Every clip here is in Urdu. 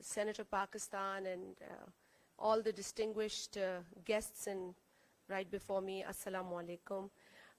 Senate of Pakistan and all the distinguished guests and right before me, assalamu alaikum.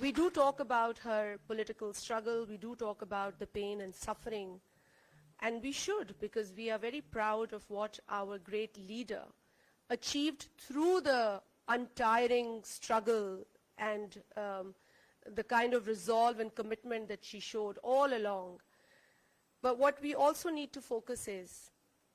We do talk about her political struggle, we do talk about the pain and suffering, and we should, because we are very proud of what our great leader achieved through the untiring struggle and the kind of resolve and commitment that she showed all along. But what we also need to focus is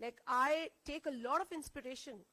like I take a lot of inspiration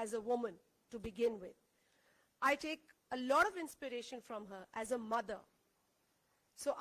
as a woman to begin with. I take a lot of inspiration from her as a mother. So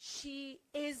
she is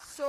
So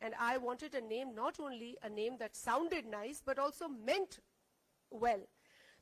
and I wanted a name, not only a name that sounded nice but also meant well.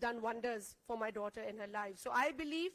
done wonders for my daughter in her life. So I believe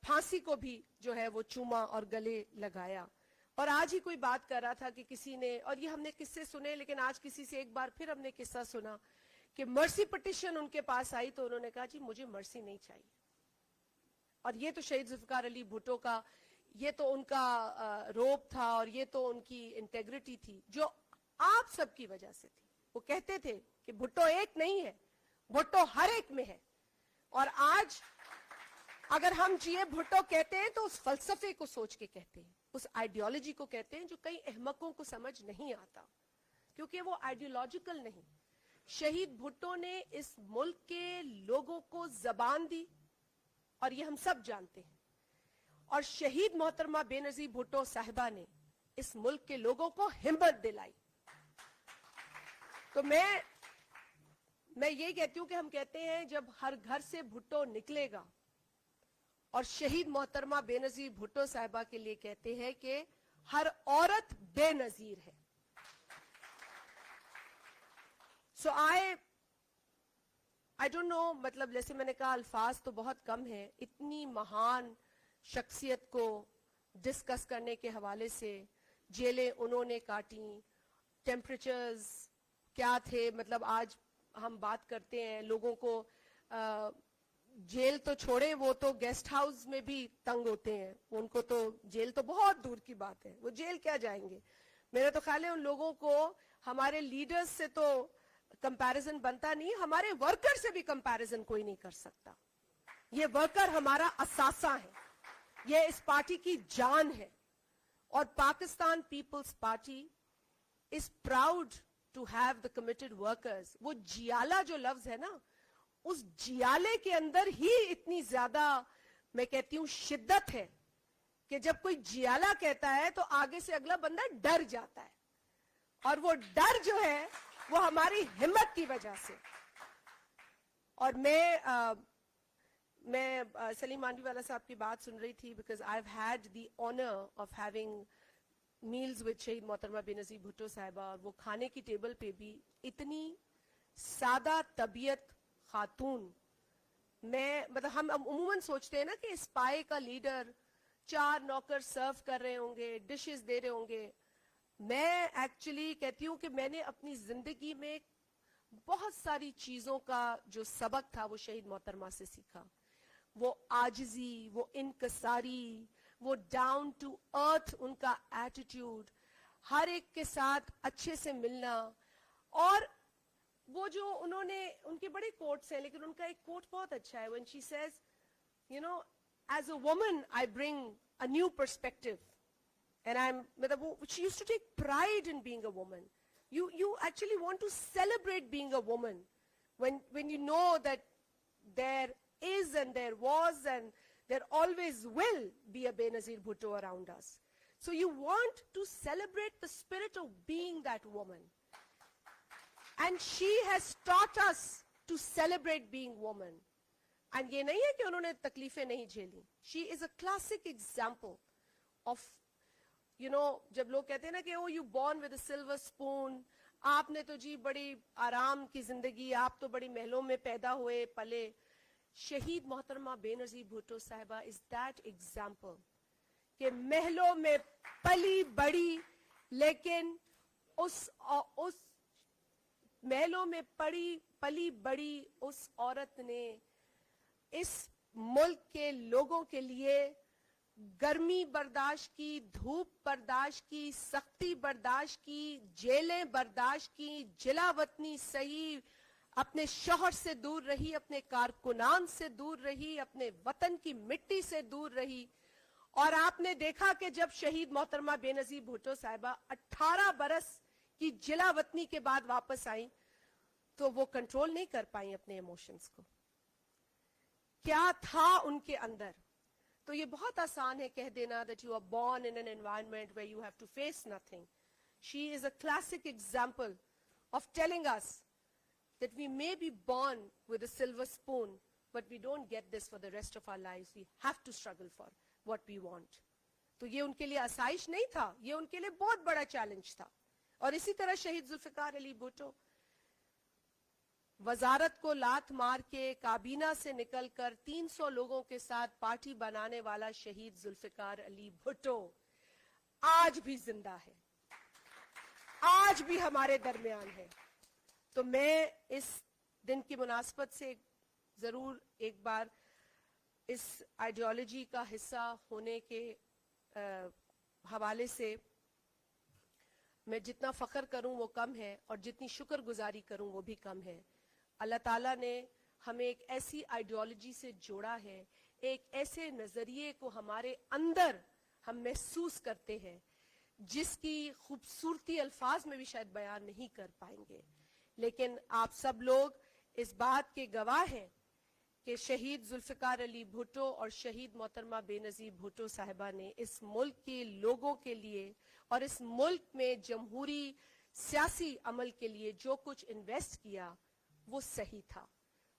پھانسی کو بھی جو ہے وہ چوما اور گلے لگایا. اور آج ہی کوئی بات کر رہا تھا کہ کسی نے, اور یہ ہم نے قصے سنے, لیکن آج کسی سے ایک بار پھر ہم نے قصہ سنا کہ مرسی پٹیشن ان کے پاس آئی تو انہوں نے کہا جی مجھے مرسی نہیں چاہیے. اور یہ تو شہید ذوالفقار علی بھٹو کا, یہ تو ان کا روب تھا, اور یہ تو ان کی انٹیگریٹی تھی جو آپ سب کی وجہ سے تھی. وہ کہتے تھے کہ بھٹو ایک نہیں ہے, بھٹو ہر ایک میں ہے. اور آج اگر ہم جیے بھٹو کہتے ہیں تو اس فلسفے کو سوچ کے کہتے ہیں, اس آئیڈیالوجی کو کہتے ہیں جو کئی احمقوں کو سمجھ نہیں آتا, کیونکہ وہ آئیڈیالوجیکل نہیں. شہید بھٹو نے اس ملک کے لوگوں کو زبان دی, اور یہ ہم سب جانتے ہیں. اور شہید محترمہ بے نظیر بھٹو صاحبہ نے اس ملک کے لوگوں کو ہمت دلائی. تو میں یہ کہتی ہوں کہ ہم کہتے ہیں جب ہر گھر سے بھٹو نکلے گا, اور شہید محترمہ بے نظیر بھٹو صاحبہ کے لیے کہتے ہیں کہ ہر عورت بے نظیر ہے. سو I don't know, مطلب جیسے میں نے کہا الفاظ تو بہت کم ہیں اتنی مہان شخصیت کو ڈسکس کرنے کے حوالے سے. جیلیں انہوں نے کاٹیں, ٹیمپریچرز کیا تھے, مطلب آج ہم بات کرتے ہیں لوگوں کو جیل تو چھوڑے, وہ تو گیسٹ ہاؤس میں بھی تنگ ہوتے ہیں, ان کو تو جیل تو بہت دور کی بات ہے, وہ جیل کیا جائیں گے. میرا تو خیال ہے ان لوگوں کو ہمارے لیڈرز سے تو کمپیریزن بنتا نہیں, ہمارے ورکر سے بھی کمپیریزن کوئی نہیں کر سکتا. یہ ورکر ہمارا اثاثہ ہے, یہ اس پارٹی کی جان ہے. اور Pakistan Peoples Party is proud to have the committed workers. وہ جیالہ جو لفظ ہے نا, اس جیالے کے اندر ہی اتنی زیادہ میں کہتی ہوں شدت ہے کہ جب کوئی جیالہ کہتا ہے تو آگے سے اگلا بندہ ڈر جاتا ہے, اور وہ ڈر جو ہے وہ ہماری ہمت کی وجہ سے. اور میں سلیم مانڈی والا صاحب کی بات سن رہی تھی, because I've had the honor of having meals with شہید محترمہ بے نظیر بھٹو صاحبہ, اور وہ کھانے کی ٹیبل پہ بھی اتنی سادہ طبیعت خاتون. میں مطلب ہم عموماً سوچتے ہیں نا کہ اس پائے کا لیڈر 4 نوکر سرو کر رہے ہوں گے, ڈشز دے رہے ہوں گے. میں ایکچولی کہتی ہوں کہ میں نے اپنی زندگی میں بہت ساری چیزوں کا جو سبق تھا وہ شہید محترمہ سے سیکھا. وہ عاجزی, وہ انکساری, وہ ڈاؤن ٹو ارتھ ان کا ایٹیٹیوڈ, ہر ایک کے ساتھ اچھے سے ملنا. اور وہ جو انہوں نے, ان کے بڑے کوٹس ہیں لیکن ان کا ایک کوٹ بہت اچھا ہے, when she says, you know, as a woman I bring a new perspective. And she used to take pride in being a woman. You actually want to celebrate being a woman when you know that there is and there was and there always will be a Benazir Bhutto around us. So you want to celebrate the spirit of being that woman. And she has taught us to celebrate being woman. And یہ نہیں ہے کہ انہوں نے تکلیفیں نہیں جھیلی. She is a classic example of, you know, جب لوگ کہتے ہیں نا کہ oh you born with a silver spoon, آپ نے تو جی بڑی آرام کی زندگی, آپ تو بڑی محلوں میں پیدا ہوئے پلے. شہید محترمہ بے نظیر بھٹو صاحبہ is that example کہ محلوں میں پلی بڑی, لیکن اس محلوں میں پلی بڑی اس عورت نے اس ملک کے لوگوں کے لیے گرمی برداشت کی, دھوپ برداشت کی, سختی برداشت کی, جیلیں برداشت کی, جلا وطنی سہی, اپنے شوہر سے دور رہی, اپنے کارکنان سے دور رہی, اپنے وطن کی مٹی سے دور رہی. اور آپ نے دیکھا کہ جب شہید محترمہ بے نظیر بھٹو صاحبہ 18 برس کی جلا وطنی کے بعد واپس آئیں تو وہ کنٹرول نہیں کر پائیں اپنے ایموشنز کو. کیا تھا ان کے اندر؟ تو یہ بہت آسان ہے کہہ دینا that you are born in an environment where you have to face nothing. She is a classic example of telling us that we may be born with a silver spoon, but we don't get this for the rest of our lives. We have to struggle for what we want. تو یہ ان کے لیے آسائش نہیں تھا, یہ ان کے لیے بہت بڑا چیلنج تھا. اور اسی طرح شہید ذوالفقار علی بھٹو, وزارت کو لات مار کے کابینہ سے نکل کر 300 لوگوں کے ساتھ پارٹی بنانے والا شہید ذوالفقار علی بھٹو آج بھی زندہ ہے, آج بھی ہمارے درمیان ہے. تو میں اس دن کی مناسبت سے ضرور ایک بار اس آئیڈیالوجی کا حصہ ہونے کے حوالے سے میں جتنا فخر کروں وہ کم ہے, اور جتنی شکر گزاری کروں وہ بھی کم ہے. اللہ تعالیٰ نے ہمیں ایک ایسی آئیڈیالوجی سے جوڑا ہے, ایک ایسے نظریے کو ہمارے اندر ہم محسوس کرتے ہیں جس کی خوبصورتی الفاظ میں بھی شاید بیان نہیں کر پائیں گے. لیکن آپ سب لوگ اس بات کے گواہ ہیں کہ شہید ذوالفقار علی بھٹو اور شہید محترمہ بے نظیر بھٹو صاحبہ نے اس ملک کے لوگوں کے لیے اور اس ملک میں جمہوری سیاسی عمل کے لیے جو کچھ انویسٹ کیا وہ صحیح تھا.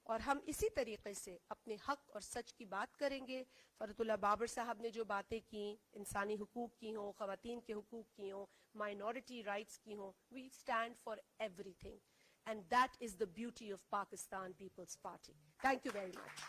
اور ہم اسی طریقے سے اپنے حق اور سچ کی بات کریں گے. فرحت اللہ بابر صاحب نے جو باتیں کی, انسانی حقوق کی ہوں, خواتین کے حقوق کی ہوں, مائنورٹی رائٹس کی ہوں, we stand for everything. And that is the beauty of Pakistan People's Party. Thank you very much.